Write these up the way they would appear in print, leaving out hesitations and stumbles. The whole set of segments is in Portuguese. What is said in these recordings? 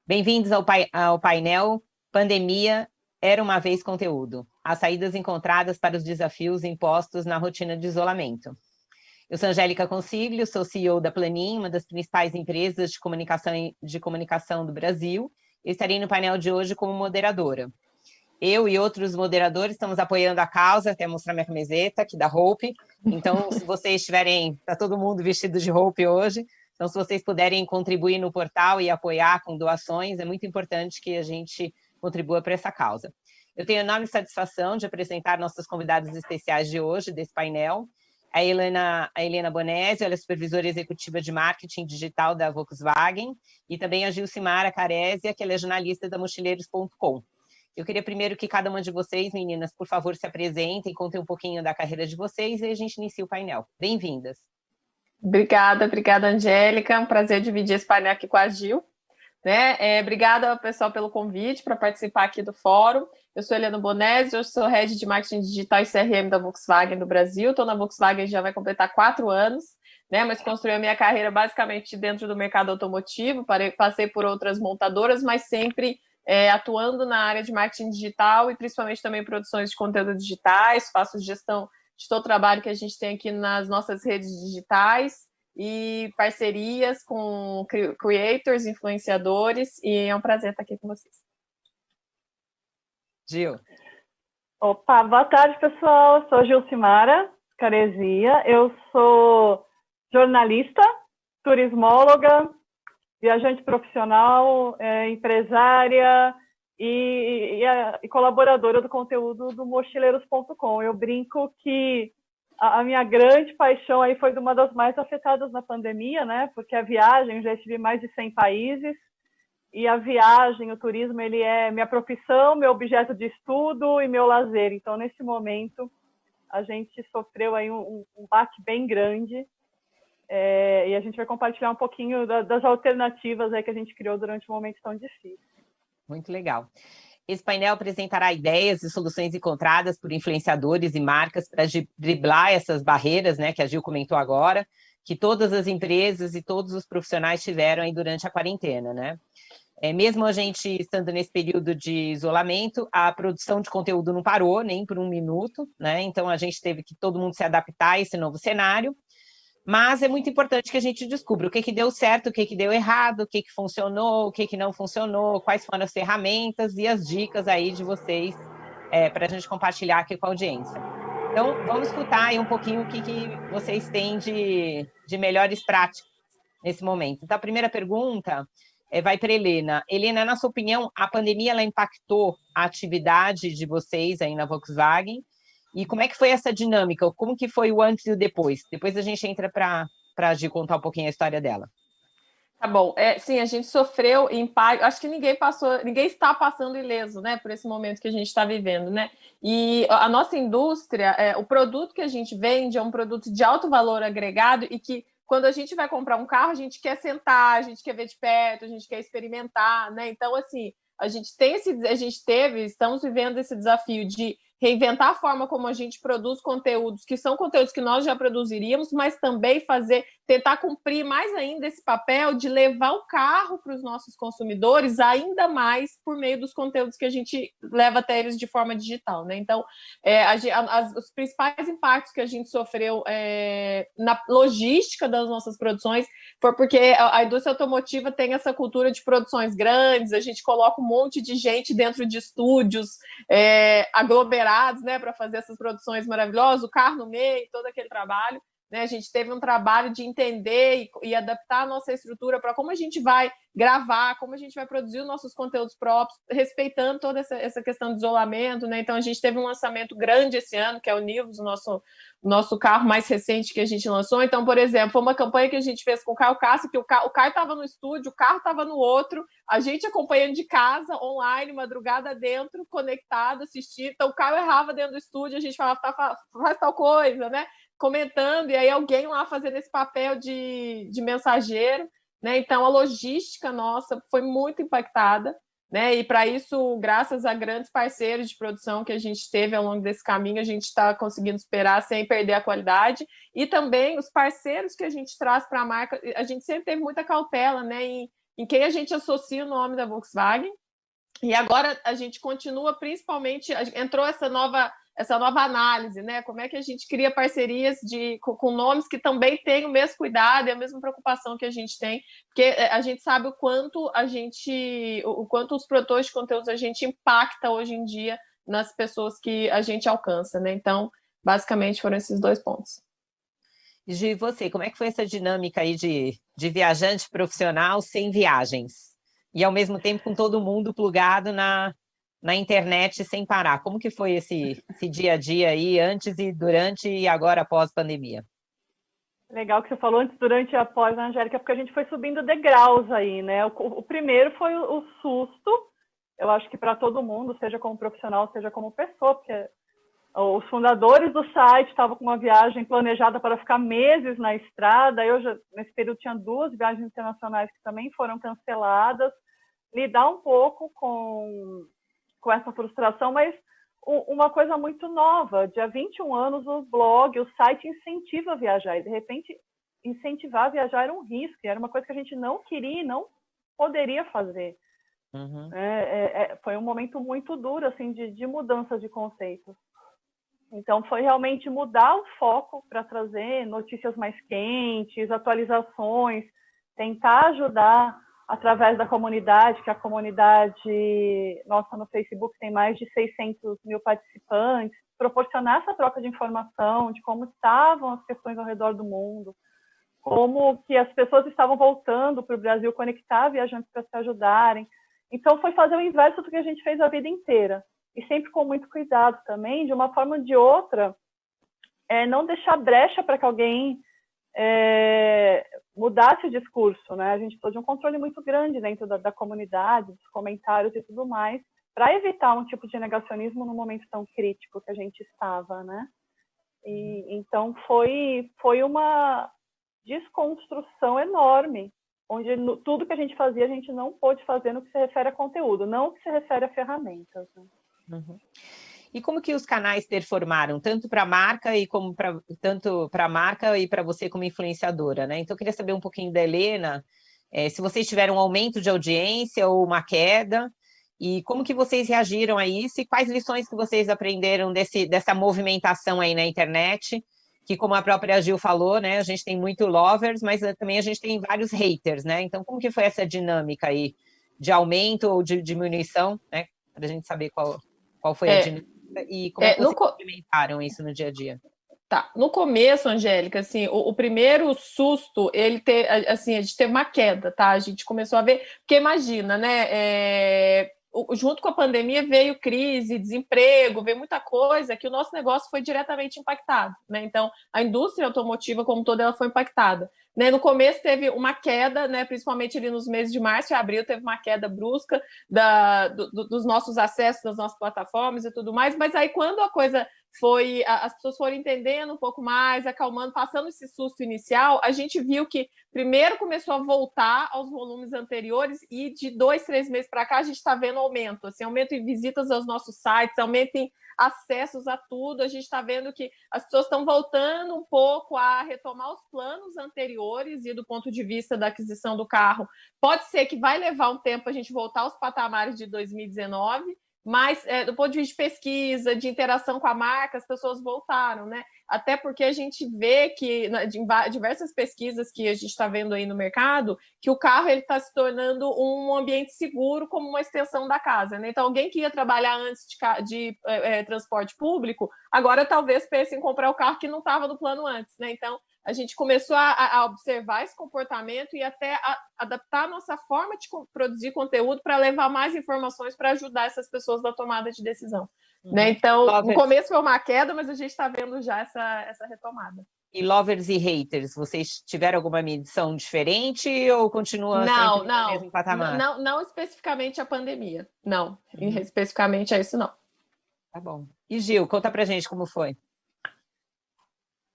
Bem-vindos ao painel Pandemia Era uma Vez Conteúdo, as saídas encontradas para os desafios impostos na rotina de isolamento. Eu sou Angélica Consiglio, sou CEO da Planin, uma das principais empresas de comunicação do Brasil, e estarei no painel de hoje como moderadora. Eu e outros moderadores estamos apoiando a causa, até mostrar minha camiseta aqui da Hope. Então, se vocês estiverem, está todo mundo vestido de Hope hoje, então se vocês puderem contribuir no portal e apoiar com doações, é muito importante que a gente contribua para essa causa. Eu tenho a enorme satisfação de apresentar nossos convidados especiais de hoje, desse painel. A Helena Bonesi, ela é supervisora executiva de marketing digital da Volkswagen, e também a Gilcimara Carésia, que ela é jornalista da Mochileiros.com. Eu queria primeiro que cada uma de vocês, meninas, por favor, se apresentem, contem um pouquinho da carreira de vocês e a gente inicia o painel. Bem-vindas. Obrigada, Angélica. É um prazer dividir esse painel aqui com a Gil. Obrigada, pessoal, pelo convite para participar aqui do fórum. Eu sou Helena Bonesi, eu sou Head de Marketing Digital e CRM da Volkswagen do Brasil. Estou na Volkswagen, já vai completar 4 anos, mas construí a minha carreira basicamente dentro do mercado automotivo, passei por outras montadoras, mas sempre atuando na área de marketing digital e principalmente também produções de conteúdo digitais, faço gestão de todo o trabalho que a gente tem aqui nas nossas redes digitais e parcerias com creators, influenciadores, e é um prazer estar aqui com vocês. Gil. Opa, boa tarde, pessoal. Eu sou Gilcimara Caresia, eu sou jornalista, turismóloga, viajante profissional, empresária e colaboradora do conteúdo do Mochileiros.com. Eu brinco que a minha grande paixão aí foi uma das mais afetadas na pandemia, porque a viagem, eu já estive em mais de 100 países, e a viagem, o turismo, ele é minha profissão, meu objeto de estudo e meu lazer. Então, nesse momento, a gente sofreu aí um baque bem grande, e a gente vai compartilhar um pouquinho das alternativas aí que a gente criou durante um momento tão difícil. Muito legal. Esse painel apresentará ideias e soluções encontradas por influenciadores e marcas para driblar essas barreiras, que a Gil comentou agora, que todas as empresas e todos os profissionais tiveram aí durante a quarentena, Mesmo a gente estando nesse período de isolamento, a produção de conteúdo não parou nem por um minuto, Então a gente teve que todo mundo se adaptar a esse novo cenário. Mas é muito importante que a gente descubra o que deu certo, o que deu errado, o que funcionou, o que não funcionou, quais foram as ferramentas e as dicas aí de vocês para a gente compartilhar aqui com a audiência. Então, vamos escutar aí um pouquinho o que vocês têm de melhores práticas nesse momento. Então, a primeira pergunta vai para a Helena. Helena, na sua opinião, a pandemia ela impactou a atividade de vocês aí na Volkswagen? E como é que foi essa dinâmica? Como que foi o antes e o depois? Depois a gente entra para a Gi contar um pouquinho a história dela. Tá bom. Sim, a gente sofreu impacto. Acho que ninguém está passando ileso, por esse momento que a gente está vivendo, E a nossa indústria, o produto que a gente vende é um produto de alto valor agregado e que quando a gente vai comprar um carro, a gente quer sentar, a gente quer ver de perto, a gente quer experimentar, Então, assim, estamos vivendo esse desafio de reinventar a forma como a gente produz conteúdos, que são conteúdos que nós já produziríamos, mas também tentar cumprir mais ainda esse papel de levar o carro para os nossos consumidores ainda mais por meio dos conteúdos que a gente leva até eles de forma digital, Então, os principais impactos que a gente sofreu na logística das nossas produções foi porque a indústria automotiva tem essa cultura de produções grandes, a gente coloca um monte de gente dentro de estúdios aglomerados, para fazer essas produções maravilhosas, o carro no meio, todo aquele trabalho. A gente teve um trabalho de entender e adaptar a nossa estrutura para como a gente vai gravar, como a gente vai produzir os nossos conteúdos próprios, respeitando toda essa questão de isolamento, Então, a gente teve um lançamento grande esse ano, que é o Nivus, o nosso carro mais recente que a gente lançou. Então, por exemplo, foi uma campanha que a gente fez com o Caio Castro, que o Caio estava no estúdio, o carro estava no outro, a gente acompanhando de casa, online, madrugada dentro, conectado, assistindo. Então, o Caio errava dentro do estúdio, a gente falava, faz tal coisa, comentando, e aí alguém lá fazendo esse papel de mensageiro, Então, a logística nossa foi muito impactada, né? E para isso, graças a grandes parceiros de produção que a gente teve ao longo desse caminho, a gente está conseguindo esperar sem perder a qualidade. E também os parceiros que a gente traz para a marca, a gente sempre teve muita cautela, né, em quem a gente associa o nome da Volkswagen. E agora a gente continua, principalmente, entrou essa nova análise, né? Como é que a gente cria parcerias com nomes que também têm o mesmo cuidado e a mesma preocupação que a gente tem, porque a gente sabe o quanto os produtores de conteúdos a gente impacta hoje em dia nas pessoas que a gente alcança, né? Então, basicamente foram esses 2 pontos. Gi, você, como é que foi essa dinâmica aí de viajante profissional sem viagens? E, ao mesmo tempo, com todo mundo plugado na internet sem parar. Como que foi esse dia a dia aí, antes e durante e agora após pandemia? Legal que você falou antes, durante e após, Angélica, porque a gente foi subindo degraus aí, né? O primeiro foi o susto, eu acho que para todo mundo, seja como profissional, seja como pessoa, porque os fundadores do site estavam com uma viagem planejada para ficar meses na estrada. Nesse período, tinha 2 viagens internacionais que também foram canceladas. Lidar um pouco com essa frustração, mas uma coisa muito nova. De há 21 anos, o blog, o site incentiva a viajar. E, de repente, incentivar a viajar era um risco. Era uma coisa que a gente não queria e não poderia fazer. Uhum. Foi um momento muito duro, assim, de mudança de conceitos. Então, foi realmente mudar o foco para trazer notícias mais quentes, atualizações, tentar ajudar através da comunidade, que a comunidade nossa no Facebook tem mais de 600 mil participantes, proporcionar essa troca de informação, de como estavam as questões ao redor do mundo, como que as pessoas estavam voltando para o Brasil, conectar viajantes para se ajudarem. Então, foi fazer o inverso do que a gente fez a vida inteira. E sempre com muito cuidado também, de uma forma ou de outra, não deixar brecha para que alguém mudasse o discurso, né? A gente precisou de um controle muito grande dentro da comunidade, dos comentários e tudo mais, para evitar um tipo de negacionismo no momento tão crítico que a gente estava, né? E então foi uma desconstrução enorme, onde tudo que a gente fazia a gente não pôde fazer no que se refere a conteúdo, não no que se refere a ferramentas, né? Uhum. E como que os canais performaram, tanto para a marca e para você como influenciadora, né? Então, eu queria saber um pouquinho da Helena, se vocês tiveram um aumento de audiência ou uma queda, e como que vocês reagiram a isso, e quais lições que vocês aprenderam dessa movimentação aí na internet, que, como a própria Gil falou, né, a gente tem muito lovers, mas também a gente tem vários haters, né? Então, como que foi essa dinâmica aí de aumento ou de diminuição, né? Para a gente saber qual foi a dinâmica. E como é que vocês implementaram isso no dia a dia? Tá, no começo, Angélica, assim, o primeiro susto, a gente teve uma queda, tá? A gente começou a ver, porque imagina, né? Junto com a pandemia veio crise, desemprego, veio muita coisa que o nosso negócio foi diretamente impactado, né? Então, a indústria automotiva como toda, ela foi impactada. Né? No começo teve uma queda, né? Principalmente ali nos meses de março e abril, teve uma queda brusca dos nossos acessos, das nossas plataformas e tudo mais, mas aí quando a coisa as pessoas foram entendendo um pouco mais, acalmando, passando esse susto inicial, a gente viu que primeiro começou a voltar aos volumes anteriores e de 2, 3 meses para cá a gente está vendo aumento, assim, aumento em visitas aos nossos sites, aumento em acessos a tudo, a gente está vendo que as pessoas estão voltando um pouco a retomar os planos anteriores e do ponto de vista da aquisição do carro, pode ser que vai levar um tempo a gente voltar aos patamares de 2019, mas do ponto de vista de pesquisa, de interação com a marca, as pessoas voltaram, né? Até porque a gente vê que, em diversas pesquisas que a gente está vendo aí no mercado, que o carro está se tornando um ambiente seguro como uma extensão da casa, né? Então, alguém que ia trabalhar antes de transporte público, agora talvez pense em comprar o carro que não estava no plano antes, né? Então, a gente começou a observar esse comportamento e até adaptar a nossa forma de produzir conteúdo para levar mais informações para ajudar essas pessoas na tomada de decisão. Né? Então, no começo foi uma queda, mas a gente está vendo já essa retomada. E lovers e haters, vocês tiveram alguma medição diferente ou continua sempre no mesmo patamar? Não especificamente a pandemia, não. Especificamente a isso, não. Tá bom. E Gil, conta pra gente como foi.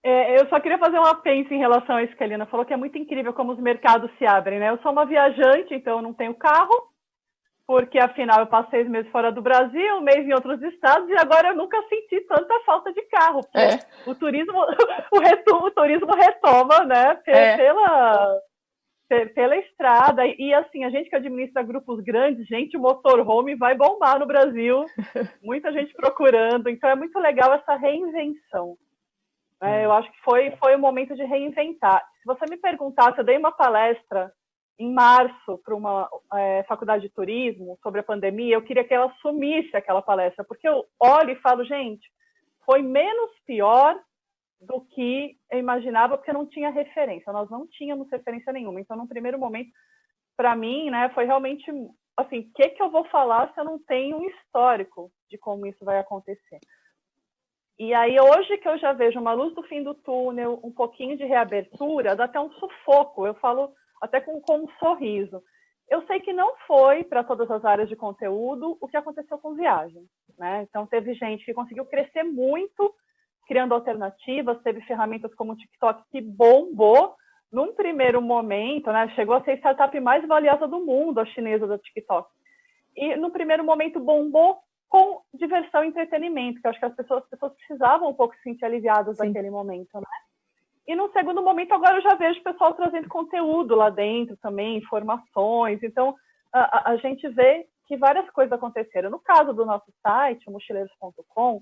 Eu só queria fazer um apenso em relação a isso que a Helena falou, que é muito incrível como os mercados se abrem, né? Eu sou uma viajante, então eu não tenho carro, porque afinal eu passei 6 meses fora do Brasil, 1 mês em outros estados, e agora eu nunca senti tanta falta de carro. O turismo, o turismo retoma, né, pela estrada, e assim, a gente que administra grupos grandes, gente, o motorhome vai bombar no Brasil, muita gente procurando, então é muito legal essa reinvenção. Eu acho que foi o momento de reinventar. Se você me perguntasse, eu dei uma palestra em março para uma faculdade de turismo sobre a pandemia, eu queria que ela assumisse aquela palestra, porque eu olho e falo, gente, foi menos pior do que eu imaginava, porque não tinha referência, nós não tínhamos referência nenhuma. Então, no primeiro momento, para mim, né, foi realmente assim, o que eu vou falar se eu não tenho um histórico de como isso vai acontecer? E aí, hoje que eu já vejo uma luz do fim do túnel, um pouquinho de reabertura, dá até um sufoco, eu falo até com um sorriso. Eu sei que não foi para todas as áreas de conteúdo o que aconteceu com viagem, né? Então, teve gente que conseguiu crescer muito, criando alternativas, teve ferramentas como o TikTok que bombou num primeiro momento, né? Chegou a ser a startup mais valiosa do mundo, a chinesa da TikTok. E no primeiro momento bombou com diversão e entretenimento, que eu acho que as pessoas precisavam um pouco se sentir aliviadas daquele momento, né? E no segundo momento, agora eu já vejo o pessoal trazendo conteúdo lá dentro também, informações. Então, a gente vê que várias coisas aconteceram. No caso do nosso site, mochileiros.com,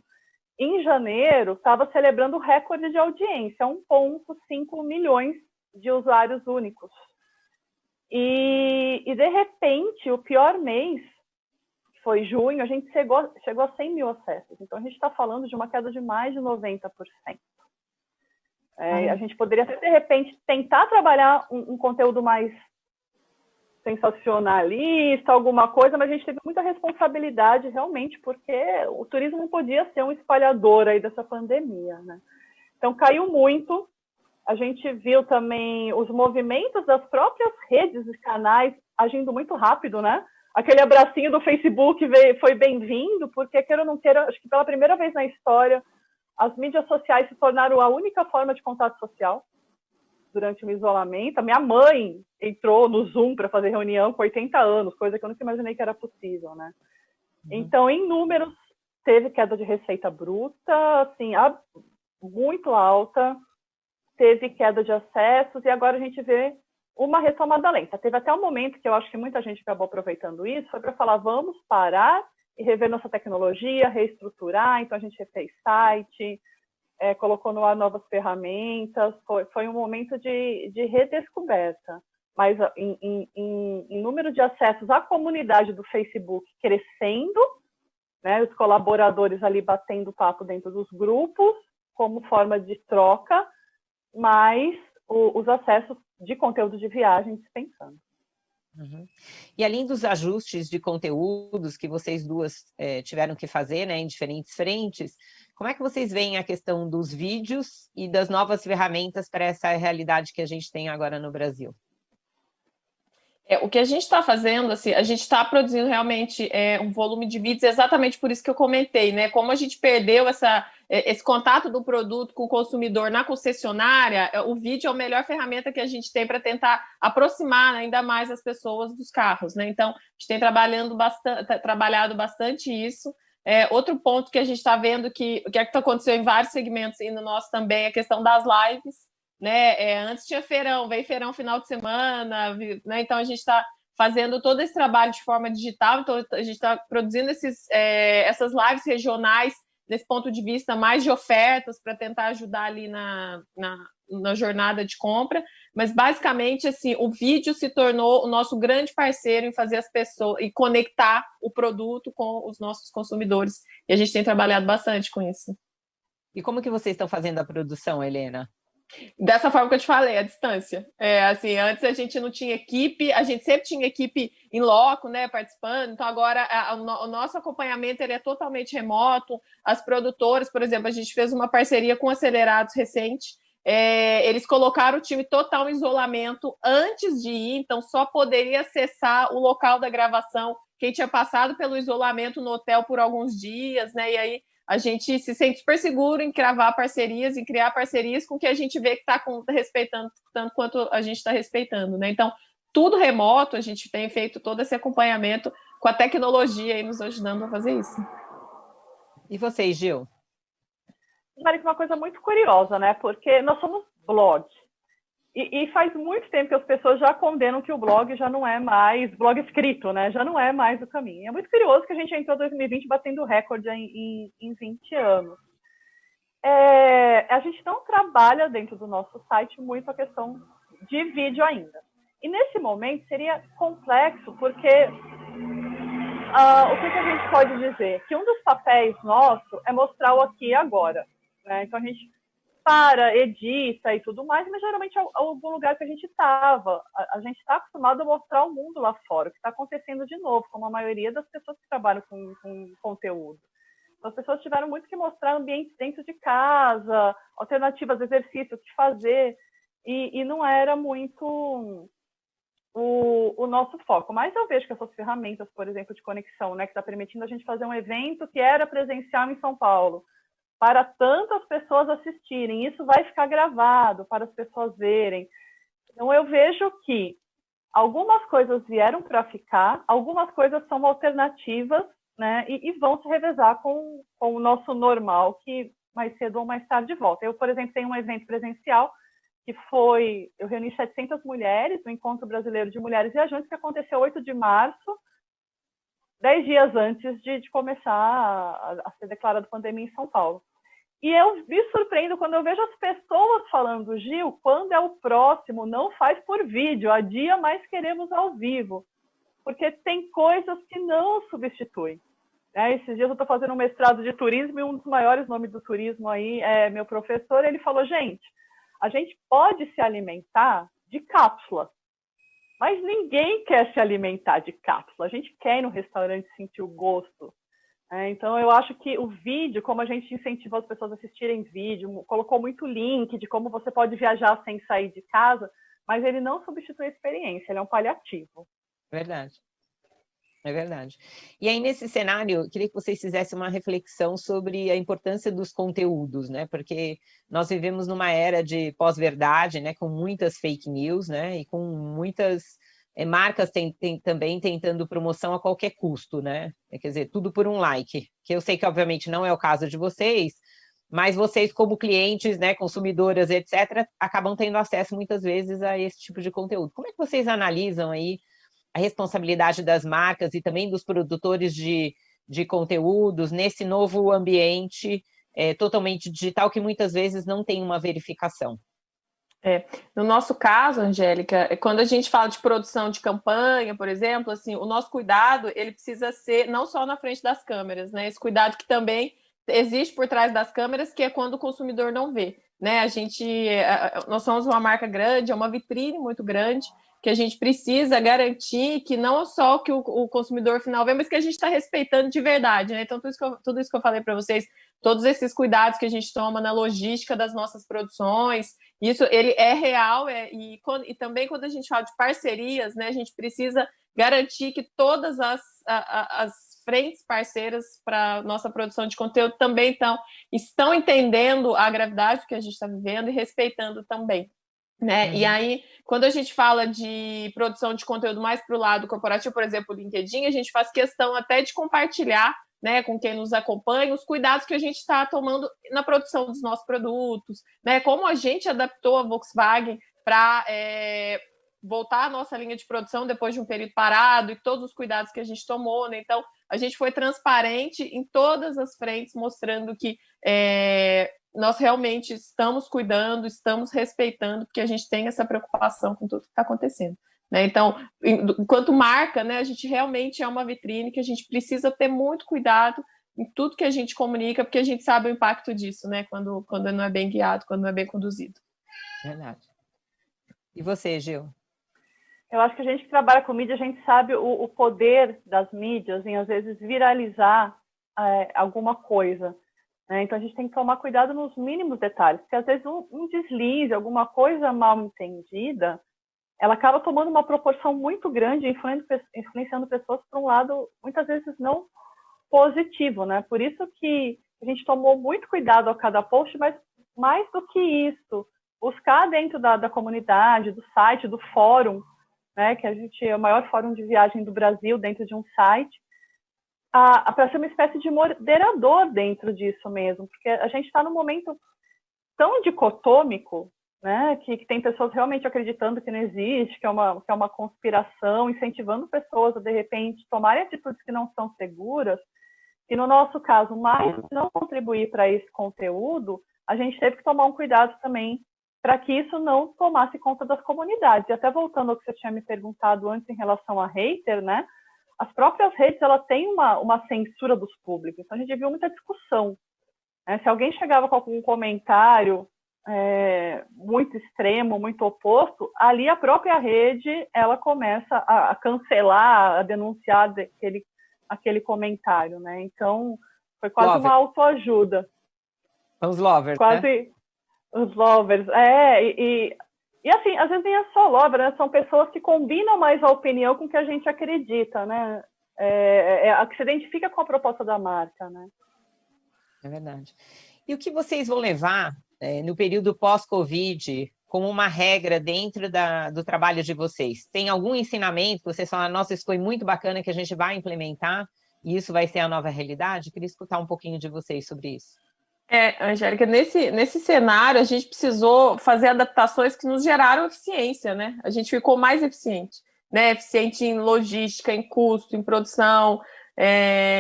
em janeiro, estava celebrando o recorde de audiência, 1,5 milhões de usuários únicos. E, de repente, o pior mês, que foi junho, a gente chegou a 100 mil acessos. Então, a gente está falando de uma queda de mais de 90%. A gente poderia, de repente, tentar trabalhar um conteúdo mais sensacionalista, alguma coisa, mas a gente teve muita responsabilidade, realmente, porque o turismo não podia ser um espalhador aí dessa pandemia, né? Então, caiu muito. A gente viu também os movimentos das próprias redes e canais agindo muito rápido, né? Aquele abracinho do Facebook foi bem-vindo, porque, queira ou não queira, acho que pela primeira vez na história, as mídias sociais se tornaram a única forma de contato social durante o isolamento. A minha mãe entrou no Zoom para fazer reunião com 80 anos, coisa que eu nunca imaginei que era possível, né? Então, em números, teve queda de receita bruta, assim, muito alta, teve queda de acessos, e agora a gente vê uma retomada lenta. Teve até um momento que eu acho que muita gente acabou aproveitando isso, foi para falar, vamos parar e rever nossa tecnologia, reestruturar. Então, a gente refez site, colocou no ar novas ferramentas, foi um momento de redescoberta. Mas em número de acessos à comunidade do Facebook crescendo, né, os colaboradores ali batendo papo dentro dos grupos, como forma de troca, mas os acessos de conteúdo de viagem dispensando. Uhum. E além dos ajustes de conteúdos que vocês duas tiveram que fazer, né, em diferentes frentes, como é que vocês veem a questão dos vídeos e das novas ferramentas para essa realidade que a gente tem agora no Brasil? O que a gente está fazendo, assim, a gente está produzindo realmente um volume de vídeos, exatamente por isso que eu comentei, né? Como a gente perdeu esse contato do produto com o consumidor na concessionária, o vídeo é a melhor ferramenta que a gente tem para tentar aproximar ainda mais as pessoas dos carros, né? Então, a gente tem trabalhado bastante isso. Outro ponto que a gente está vendo que aconteceu em vários segmentos e no nosso também é a questão das lives, né? Antes tinha feirão, veio feirão final de semana, né? Então a gente está fazendo todo esse trabalho de forma digital, então a gente está produzindo essas lives regionais nesse ponto de vista mais de ofertas para tentar ajudar ali na jornada de compra, mas basicamente assim, o vídeo se tornou o nosso grande parceiro em fazer as pessoas e conectar o produto com os nossos consumidores, e a gente tem trabalhado bastante com isso. E como que vocês estão fazendo a produção, Helena? Dessa forma que eu te falei, à distância. Assim, antes a gente não tinha equipe, a gente sempre tinha equipe em loco, né, participando, então agora o nosso acompanhamento ele é totalmente remoto. As produtoras, por exemplo, a gente fez uma parceria com Acelerados recente, eles colocaram o time total em isolamento antes de ir, então só poderia acessar o local da gravação quem tinha passado pelo isolamento no hotel por alguns dias, né, e aí a gente se sente super seguro em cravar parcerias, em criar parcerias com que a gente vê que está respeitando tanto quanto a gente está respeitando, né? Então, tudo remoto, a gente tem feito todo esse acompanhamento com a tecnologia aí nos ajudando a fazer isso. E vocês, Gil? Marisa, uma coisa muito curiosa, né? Porque nós somos blog. E faz muito tempo que as pessoas já condenam que o blog já não é mais, blog escrito, né? Já não é mais o caminho. É muito curioso que a gente entrou em 2020 batendo recorde em 20 anos. A gente não trabalha dentro do nosso site muito a questão de vídeo ainda. E nesse momento seria complexo, porque o que a gente pode dizer? Que um dos papéis nosso é mostrar o aqui e agora, né? Então a gente edita e tudo mais, mas geralmente é algum lugar que a gente estava. A gente está acostumado a mostrar o mundo lá fora, o que está acontecendo de novo, como a maioria das pessoas que trabalham com conteúdo. Então, as pessoas tiveram muito que mostrar ambientes dentro de casa, alternativas, exercícios, o que fazer, e não era muito o nosso foco. Mas eu vejo que essas ferramentas, por exemplo, de conexão, né, que está permitindo a gente fazer um evento que era presencial em São Paulo, para tantas pessoas assistirem. Isso vai ficar gravado para as pessoas verem. Então, eu vejo que algumas coisas vieram para ficar, algumas coisas são alternativas, né, e vão se revezar com o nosso normal, que mais cedo ou mais tarde volta. Eu, por exemplo, tenho um evento presencial que eu reuni 700 mulheres, o Encontro Brasileiro de Mulheres Viajantes, que aconteceu 8 de março, 10 dias antes de começar a ser declarada pandemia em São Paulo. E eu me surpreendo quando eu vejo as pessoas falando, Gil, quando é o próximo, não faz por vídeo, adia, mas queremos ao vivo. Porque tem coisas que não substituem. Esses dias eu estou fazendo um mestrado de turismo e um dos maiores nomes do turismo aí é meu professor, ele falou, gente, a gente pode se alimentar de cápsula, mas ninguém quer se alimentar de cápsula. A gente quer ir no restaurante sentir o gosto. Então, eu acho que o vídeo, como a gente incentivou as pessoas a assistirem vídeo, colocou muito link de como você pode viajar sem sair de casa, mas ele não substitui a experiência, ele é um paliativo. Verdade. É verdade. E aí, nesse cenário, eu queria que vocês fizessem uma reflexão sobre a importância dos conteúdos, né? Porque nós vivemos numa era de pós-verdade, né? Com muitas fake news, né? E com muitas marcas também tentando promoção a qualquer custo, né? Quer dizer, tudo por um like. Que eu sei que, obviamente, não é o caso de vocês, mas vocês, como clientes, né? Consumidoras, etc., acabam tendo acesso, muitas vezes, a esse tipo de conteúdo. Como é que vocês analisam aí a responsabilidade das marcas e também dos produtores de conteúdos nesse novo ambiente totalmente digital, que muitas vezes não tem uma verificação? No nosso caso, Angélica, quando a gente fala de produção de campanha, por exemplo, assim, o nosso cuidado ele precisa ser não só na frente das câmeras, né? Esse cuidado que também existe por trás das câmeras, que é quando o consumidor não vê, né? Nós somos uma marca grande, é uma vitrine muito grande, que a gente precisa garantir que não só que o consumidor final vê, mas que a gente está respeitando de verdade, né? Então, tudo isso que eu falei para vocês, todos esses cuidados que a gente toma na logística das nossas produções, isso ele é real, e também quando a gente fala de parcerias, né, a gente precisa garantir que todas as frentes parceiras para nossa produção de conteúdo também estão entendendo a gravidade que a gente está vivendo e respeitando também. Né? Uhum. E aí, quando a gente fala de produção de conteúdo mais para o lado corporativo, por exemplo, o LinkedIn, a gente faz questão até de compartilhar, né, com quem nos acompanha, os cuidados que a gente está tomando na produção dos nossos produtos, né, como a gente adaptou a Volkswagen para voltar a nossa linha de produção depois de um período parado e todos os cuidados que a gente tomou, né? Então, a gente foi transparente em todas as frentes, mostrando que nós realmente estamos cuidando, estamos respeitando, porque a gente tem essa preocupação com tudo que está acontecendo. Né? Então, enquanto marca, né, a gente realmente é uma vitrine que a gente precisa ter muito cuidado em tudo que a gente comunica, porque a gente sabe o impacto disso, né, quando não é bem guiado, quando não é bem conduzido. Verdade. E você, Gil? Eu acho que a gente que trabalha com mídia, a gente sabe o poder das mídias em, às vezes, viralizar alguma coisa. Né? Então, a gente tem que tomar cuidado nos mínimos detalhes, porque, às vezes, um deslize, alguma coisa mal entendida, ela acaba tomando uma proporção muito grande, influenciando pessoas para um lado, muitas vezes, não positivo. Né? Por isso que a gente tomou muito cuidado a cada post, mas mais do que isso, buscar dentro da comunidade, do site, do fórum, né, que a gente é o maior fórum de viagem do Brasil dentro de um site, para ser uma espécie de moderador dentro disso mesmo, porque a gente está num momento tão dicotômico, né, que tem pessoas realmente acreditando que não existe, que é uma conspiração, incentivando pessoas a, de repente, tomarem atitudes que não são seguras, e no nosso caso, mais não contribuir para esse conteúdo, a gente teve que tomar um cuidado também para que isso não tomasse conta das comunidades. E até voltando ao que você tinha me perguntado antes em relação a hater, né, as próprias redes, elas têm uma censura dos públicos. Então, a gente viu muita discussão. Né? Se alguém chegava com algum comentário muito extremo, muito oposto, ali a própria rede, ela começa a cancelar, a denunciar aquele comentário, né? Então, foi quase uma autoajuda. Os lovers, quase, né? Os lovers. E assim, às vezes nem é só lover, né? São pessoas que combinam mais a opinião com o que a gente acredita, né? A que se identifica com a proposta da marca, né? É verdade. E o que vocês vão levar no período pós-Covid como uma regra dentro do trabalho de vocês? Tem algum ensinamento que vocês falam, nossa, isso foi muito bacana, que a gente vai implementar e isso vai ser a nova realidade? Queria escutar um pouquinho de vocês sobre isso. Angélica, nesse cenário, a gente precisou fazer adaptações que nos geraram eficiência, né? A gente ficou mais eficiente, né? Eficiente em logística, em custo, em produção.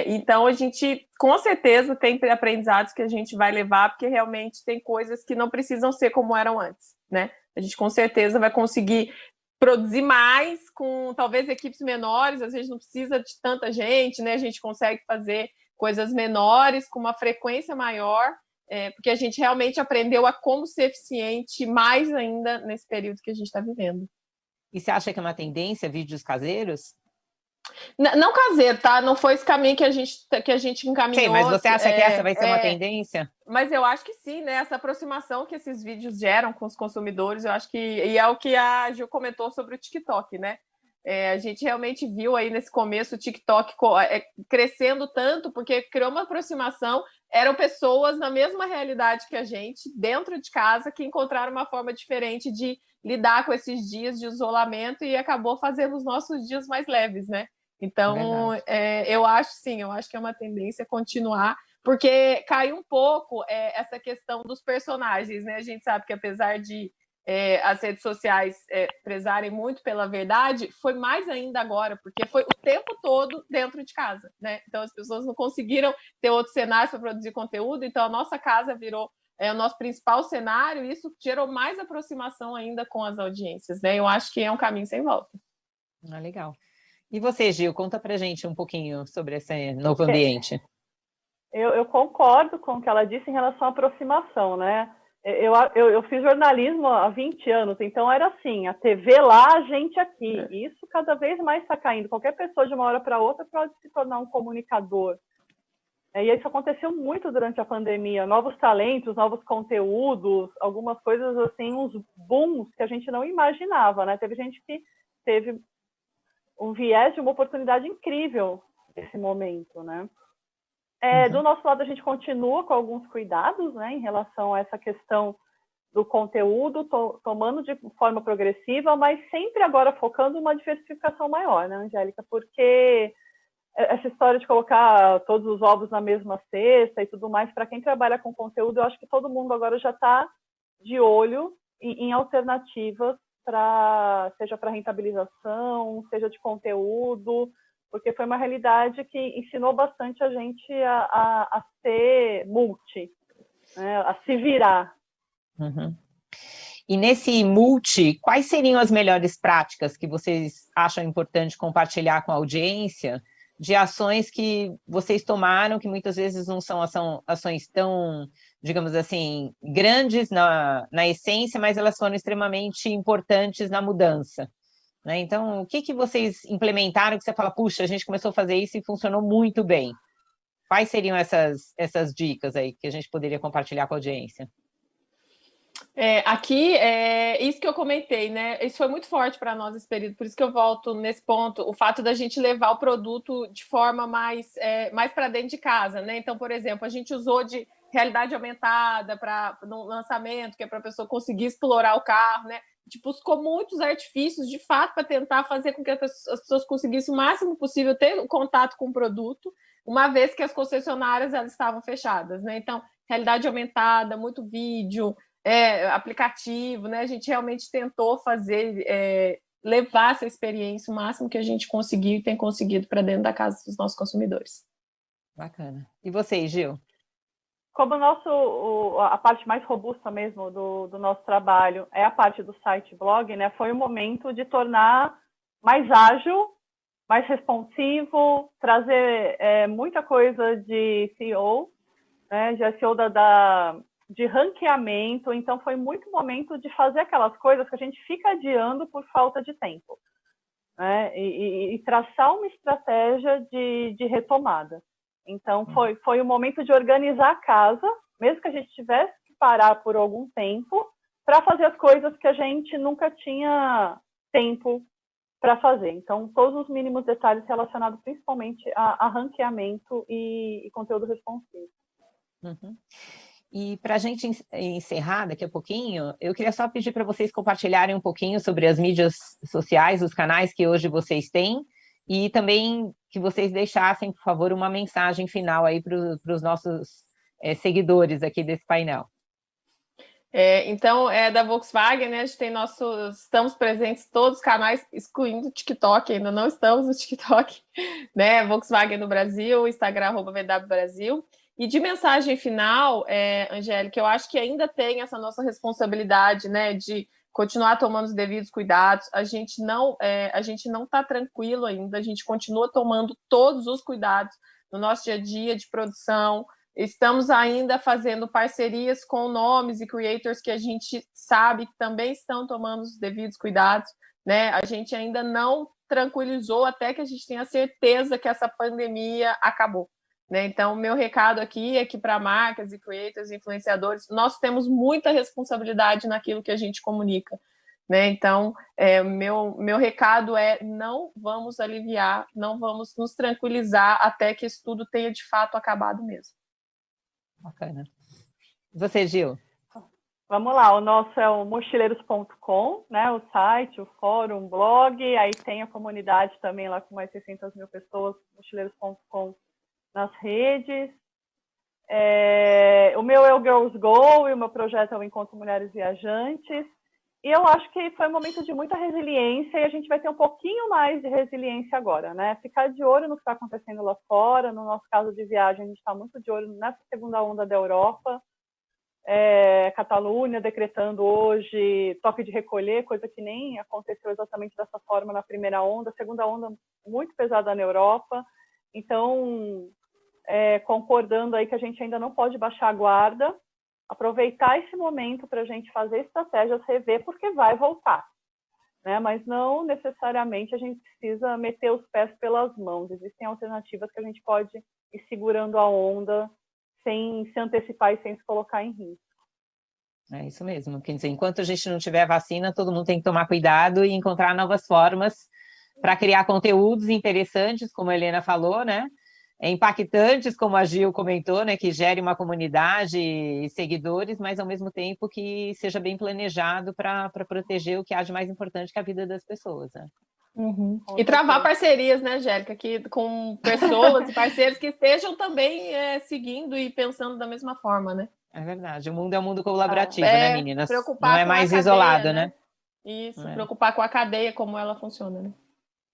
Então, a gente, com certeza, tem aprendizados que a gente vai levar, porque realmente tem coisas que não precisam ser como eram antes, né? A gente, com certeza, vai conseguir produzir mais com, talvez, equipes menores, às vezes não precisa de tanta gente, né? A gente consegue fazer coisas menores, com uma frequência maior, porque a gente realmente aprendeu a como ser eficiente mais ainda nesse período que a gente está vivendo. E você acha que é uma tendência, vídeos caseiros? Não caseiro, tá? Não foi esse caminho que a gente encaminhou. Sim, mas você acha que essa vai ser uma tendência? Mas eu acho que sim, né? Essa aproximação que esses vídeos geram com os consumidores, eu acho que... E é o que a Gil comentou sobre o TikTok, né? A gente realmente viu aí nesse começo o TikTok crescendo tanto, porque criou uma aproximação, eram pessoas na mesma realidade que a gente, dentro de casa, que encontraram uma forma diferente de lidar com esses dias de isolamento e acabou fazendo os nossos dias mais leves, né? Então, eu acho que é uma tendência continuar, porque caiu um pouco essa questão dos personagens, né? A gente sabe que apesar de as redes sociais prezarem muito pela verdade, foi mais ainda agora, porque foi o tempo todo dentro de casa, né? Então as pessoas não conseguiram ter outros cenários para produzir conteúdo, então a nossa casa virou o nosso principal cenário, e isso gerou mais aproximação ainda com as audiências, né? Eu acho que é um caminho sem volta. Legal. E você, Gil, conta pra gente um pouquinho sobre esse novo ambiente. Eu concordo com o que ela disse em relação à aproximação, né? Eu fiz jornalismo há 20 anos, então era assim, a TV lá, a gente aqui. E isso cada vez mais está caindo. Qualquer pessoa, de uma hora para outra, pode se tornar um comunicador. E isso aconteceu muito durante a pandemia. Novos talentos, novos conteúdos, algumas coisas assim, uns booms que a gente não imaginava, né? Teve gente que teve um viés de uma oportunidade incrível nesse momento, né? Do nosso lado, a gente continua com alguns cuidados, né, em relação a essa questão do conteúdo, tomando de forma progressiva, mas sempre agora focando em uma diversificação maior, né, Angélica? Porque essa história de colocar todos os ovos na mesma cesta e tudo mais, para quem trabalha com conteúdo, eu acho que todo mundo agora já está de olho em alternativas, seja para rentabilização, seja de conteúdo, porque foi uma realidade que ensinou bastante a gente a ser multi, né? A se virar. Uhum. E nesse multi, quais seriam as melhores práticas que vocês acham importante compartilhar com a audiência de ações que vocês tomaram, que muitas vezes não são ações tão, digamos assim, grandes na essência, mas elas foram extremamente importantes na mudança? Né? Então, o que vocês implementaram que você fala, puxa, a gente começou a fazer isso e funcionou muito bem? Quais seriam essas dicas aí que a gente poderia compartilhar com a audiência? Aqui, isso que eu comentei, né? Isso foi muito forte para nós esse período, por isso que eu volto nesse ponto, o fato da gente levar o produto de forma mais para dentro de casa, né? Então, por exemplo, a gente usou de realidade aumentada no lançamento, que é para a pessoa conseguir explorar o carro, né? buscou muitos artifícios, de fato, para tentar fazer com que as pessoas conseguissem o máximo possível ter contato com o produto, uma vez que as concessionárias elas estavam fechadas, né? Então, realidade aumentada, muito vídeo, aplicativo, né? A gente realmente tentou fazer, levar essa experiência o máximo que a gente conseguiu e tem conseguido para dentro da casa dos nossos consumidores. Bacana. E vocês, Gil? Como a parte mais robusta mesmo do nosso trabalho é a parte do site blog, né? Foi o momento de tornar mais ágil, mais responsivo, trazer muita coisa de SEO, né? De SEO de ranqueamento. Então, foi muito momento de fazer aquelas coisas que a gente fica adiando por falta de tempo, né? E traçar uma estratégia de retomada. Então, foi o momento de organizar a casa, mesmo que a gente tivesse que parar por algum tempo, para fazer as coisas que a gente nunca tinha tempo para fazer. Então, todos os mínimos detalhes relacionados principalmente a ranqueamento e conteúdo responsivo. Uhum. E para a gente encerrar daqui a pouquinho, eu queria só pedir para vocês compartilharem um pouquinho sobre as mídias sociais, os canais que hoje vocês têm, e também que vocês deixassem, por favor, uma mensagem final aí para os nossos seguidores aqui desse painel. Então, da Volkswagen, né? A gente tem estamos presentes em todos os canais, excluindo o TikTok, ainda não estamos no TikTok, né? Volkswagen no Brasil, Instagram, @VW Brasil. E de mensagem final, Angélica, eu acho que ainda tem essa nossa responsabilidade, né? De continuar tomando os devidos cuidados. A gente não está tranquilo ainda, a gente continua tomando todos os cuidados no nosso dia a dia de produção. Estamos ainda fazendo parcerias com nomes e creators que a gente sabe que também estão tomando os devidos cuidados, né? A gente ainda não tranquilizou até que a gente tenha certeza que essa pandemia acabou, né? Então, meu recado aqui é que para marcas e creators, influenciadores, nós temos muita responsabilidade naquilo que a gente comunica, né? Então, meu recado não vamos aliviar, não vamos nos tranquilizar até que isso tudo tenha de fato acabado mesmo. Bacana. Você, Gil? Vamos lá, o nosso é o mochileiros.com, né? O site, o fórum, o blog, aí tem a comunidade também lá com mais 600 mil pessoas, mochileiros.com nas redes. O meu é o Girls Go e o meu projeto é o Encontro Mulheres Viajantes. E eu acho que foi um momento de muita resiliência e a gente vai ter um pouquinho mais de resiliência agora, né? Ficar de olho no que está acontecendo lá fora. No nosso caso de viagem, a gente está muito de olho nessa segunda onda da Europa. Catalunha decretando hoje toque de recolher, coisa que nem aconteceu exatamente dessa forma na primeira onda. Segunda onda muito pesada na Europa. Então, concordando aí que a gente ainda não pode baixar a guarda, aproveitar esse momento para a gente fazer estratégias, rever, porque vai voltar, né? Mas não necessariamente a gente precisa meter os pés pelas mãos. Existem alternativas que a gente pode ir segurando a onda sem se antecipar e sem se colocar em risco. É isso mesmo. Quer dizer, enquanto a gente não tiver vacina, todo mundo tem que tomar cuidado e encontrar novas formas para criar conteúdos interessantes, como a Helena falou, né? Impactantes, como a Gil comentou, né, que gere uma comunidade e seguidores, mas ao mesmo tempo que seja bem planejado para proteger o que há de mais importante que a vida das pessoas, né? Uhum. E travar parcerias, né, Angélica, com pessoas e parceiros que estejam também seguindo e pensando da mesma forma, né? É verdade, o mundo é um mundo colaborativo, né, meninas? Preocupar não é mais isolado, né? Isso, preocupar com a cadeia, como ela funciona, né?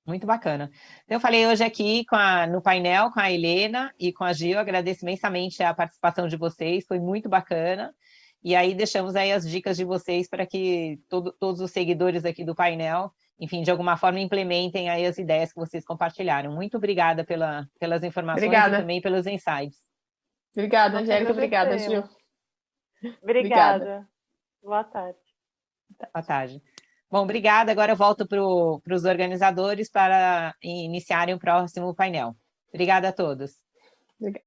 Muito bacana. Eu falei hoje aqui no painel com a Helena e com a Gil, agradeço imensamente a participação de vocês, foi muito bacana. E aí deixamos aí as dicas de vocês para que todos os seguidores aqui do painel, enfim, de alguma forma implementem aí as ideias que vocês compartilharam. Muito obrigada pelas informações e também pelos insights. Obrigada, Angélica. Obrigada, Gil. Obrigada. Boa tarde. Boa tarde. Bom, obrigada. Agora eu volto para os organizadores para iniciarem o próximo painel. Obrigada a todos. Obrigada.